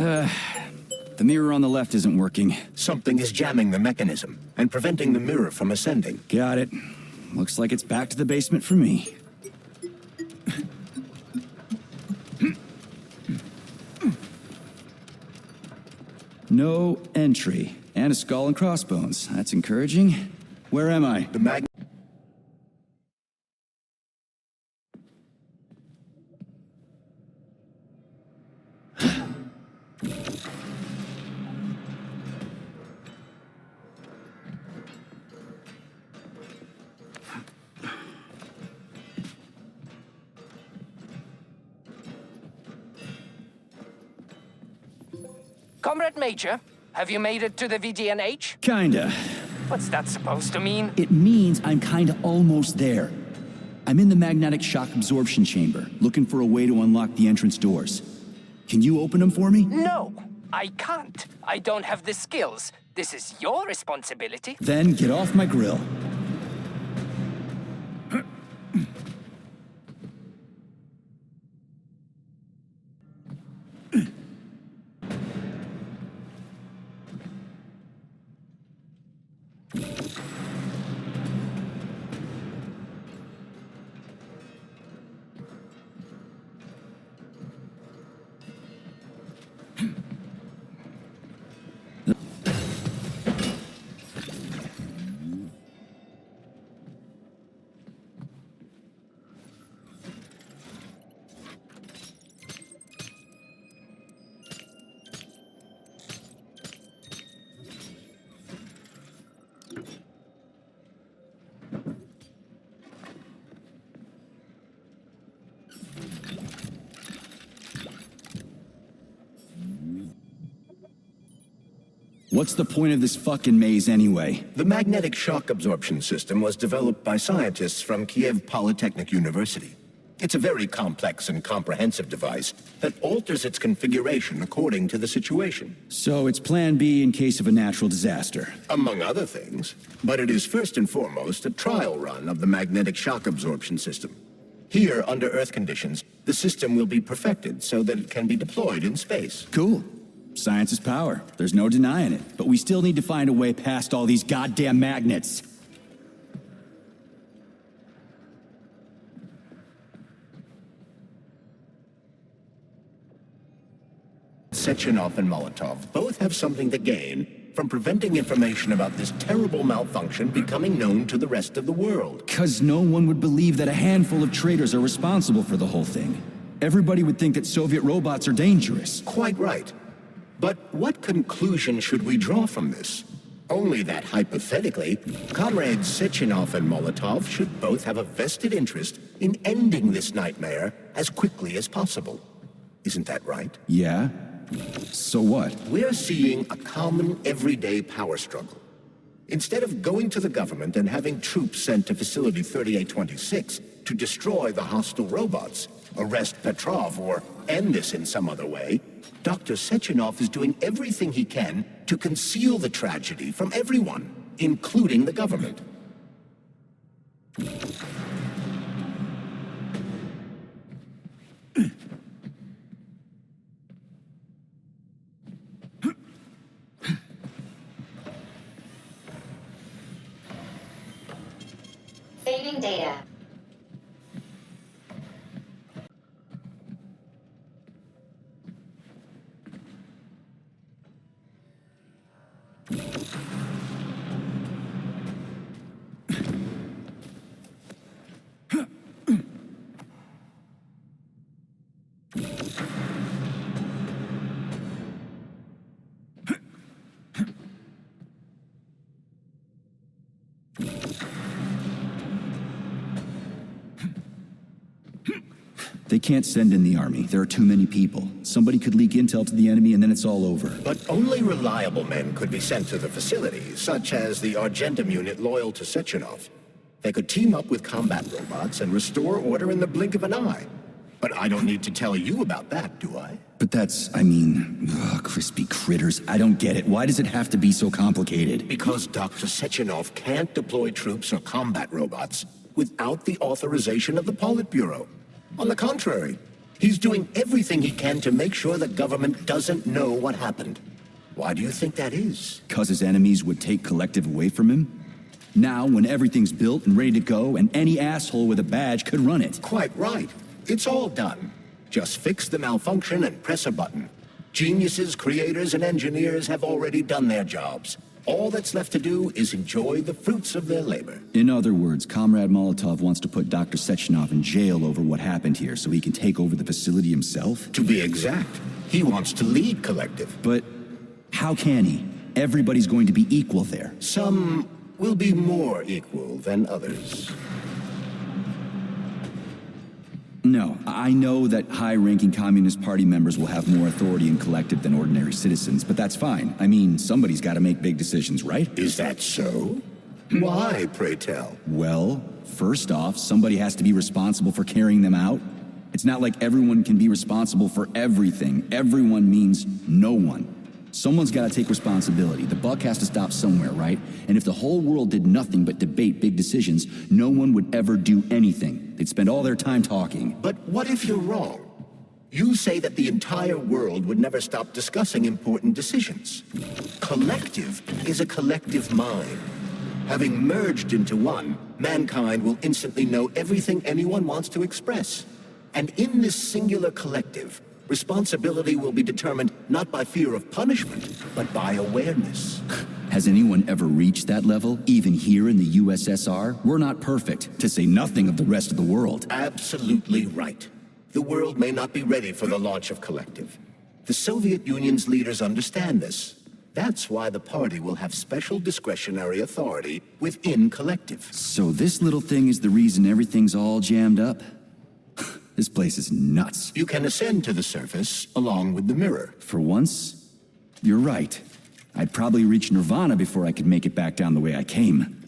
The mirror on the left isn't working. Something is jamming the mechanism and preventing the mirror from ascending. Got it. Looks like it's back to the basement for me. No entry. And a skull and crossbones. That's encouraging. Where am I? The mag... Comrade Major, have you made it to the VDNH? Kinda. What's that supposed to mean? It means I'm kinda almost there. I'm in the magnetic shock absorption chamber, looking for a way to unlock the entrance doors. Can you open them for me? No, I can't. I don't have the skills. This is your responsibility. Then get off my grill. What's the point of this fucking maze anyway? The magnetic shock absorption system was developed by scientists from Kiev Polytechnic University. It's a very complex and comprehensive device that alters its configuration according to the situation. So it's plan B in case of a natural disaster. Among other things. But it is first and foremost a trial run of the magnetic shock absorption system. Here, under Earth conditions, the system will be perfected so that it can be deployed in space. Cool. Science is power. There's no denying it. But we still need to find a way past all these goddamn magnets. Sechenov and Molotov both have something to gain from preventing information about this terrible malfunction becoming known to the rest of the world. 'Cause no one would believe that a handful of traitors are responsible for the whole thing. Everybody would think that Soviet robots are dangerous. Quite right. But what conclusion should we draw from this? Only that hypothetically, comrades Sechenov and Molotov should both have a vested interest in ending this nightmare as quickly as possible. Isn't that right? Yeah? So what? We're seeing a common, everyday power struggle. Instead of going to the government and having troops sent to Facility 3826 to destroy the hostile robots, arrest Petrov, or end this in some other way, Dr. Sechenov is doing everything he can to conceal the tragedy from everyone, including the government. Saving data. They can't send in the army. There are too many people. Somebody could leak intel to the enemy and then it's all over. But only reliable men could be sent to the facility, such as the Argentum unit loyal to Sechenov. They could team up with combat robots and restore order in the blink of an eye. But I don't need to tell you about that, do I? But that's, crispy critters. I don't get it. Why does it have to be so complicated? Because Dr. Sechenov can't deploy troops or combat robots without the authorization of the Politburo. On the contrary, He's doing everything he can to make sure the government doesn't know what happened. Why do you think that is? 'Cause his enemies would take Collective away from him? Now, when everything's built and ready to go, and any asshole with a badge could run it. Quite right. It's all done. Just fix the malfunction and press a button. Geniuses, creators, and engineers have already done their jobs. All that's left to do is enjoy the fruits of their labor. In other words, Comrade Molotov wants to put Dr. Sechenov in jail over what happened here so he can take over the facility himself? To be exact, he wants to lead Collective. But how can he? Everybody's going to be equal there. Some will be more equal than others. No, I know that high-ranking Communist Party members will have more authority in Collective than ordinary citizens, but that's fine. I mean, somebody's got to make big decisions, right? Is that so? Why, pray tell? Well, first off, somebody has to be responsible for carrying them out. It's not like everyone can be responsible for everything. Everyone means no one. Someone's got to take responsibility. The buck has to stop somewhere, right? And if the whole world did nothing but debate big decisions, no one would ever do anything. They'd spend all their time talking. But what if you're wrong? You say that the entire world would never stop discussing important decisions. Collective is a collective mind. Having merged into one, mankind will instantly know everything anyone wants to express. And in this singular collective, responsibility will be determined not by fear of punishment, but by awareness. Has anyone ever reached that level, even here in the USSR? We're not perfect, to say nothing of the rest of the world. Absolutely right. The world may not be ready for the launch of Collective. The Soviet Union's leaders understand this. That's why the party will have special discretionary authority within Collective. So this little thing is the reason everything's all jammed up? This place is nuts. You can ascend to the surface along with the mirror. For once, you're right. I'd probably reach Nirvana before I could make it back down the way I came.